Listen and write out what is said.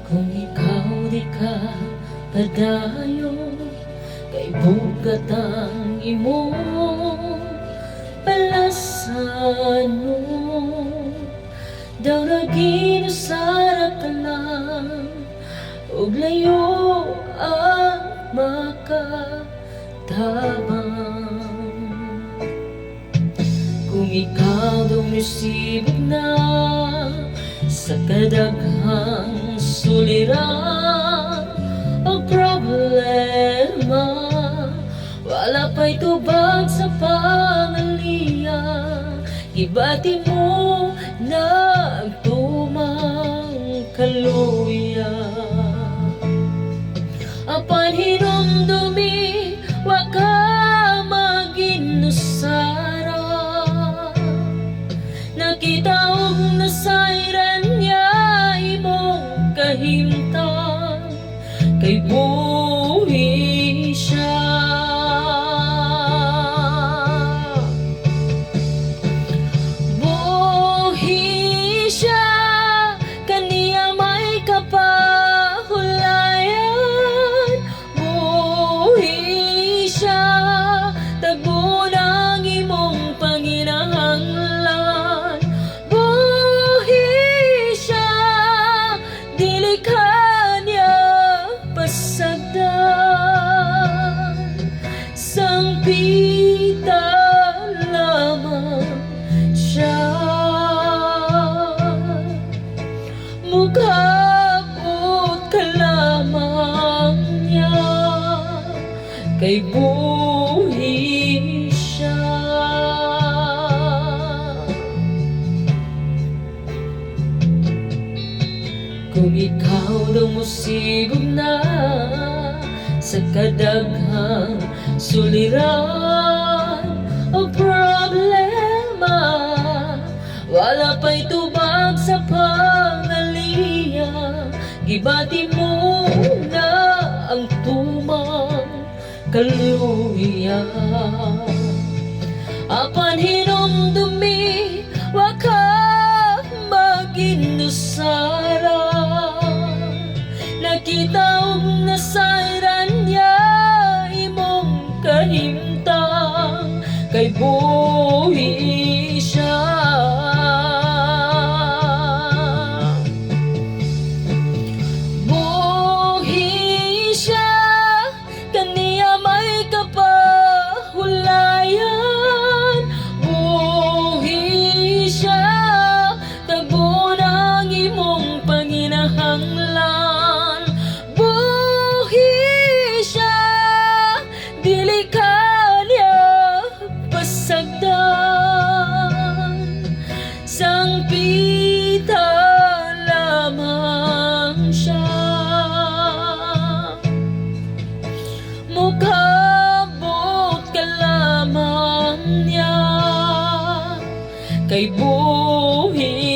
Kung ikaw di ka padayo, kay bugat ang imong palasano. Daw na ginusara ka lang, ug layo ang makatabang. Kung ikaw dumisibog na sa kadaghang suliran o problema, wala pa'y tubag sa pangaliya, ibati mo na ang tumang kaluya. Apan hinumdumi, wa ka maginusara, nakita og nasayran niya imong kahimtang, kay buhi siya. Buhi siya, kaniya may kapahulayan. Buhi siya, tagbo ng imong panginahanglan. Buhi siya, dili ka niya pasagdan. Sangpita lamang siya, mukhabot ka lamang niya, kay buhi siya. Kung ikaw daw musibog na sa kadaghang suliran o problema, wala pa'y tubag sa pangaliya, gibati mo na ang tumang kaluya. Apan hinumdumi, wa ka maginusara, nakita og nasayran niya imong kahimtang, kay buhi siya. Buhi siya, kaniya may kapahulayan. Buhi siya, tagbo ng imong panginahanglan. Buhi siya, dili ka niya pasagdan. Sangpita lamang siya, mukhabot ka lamang niya, kay buhi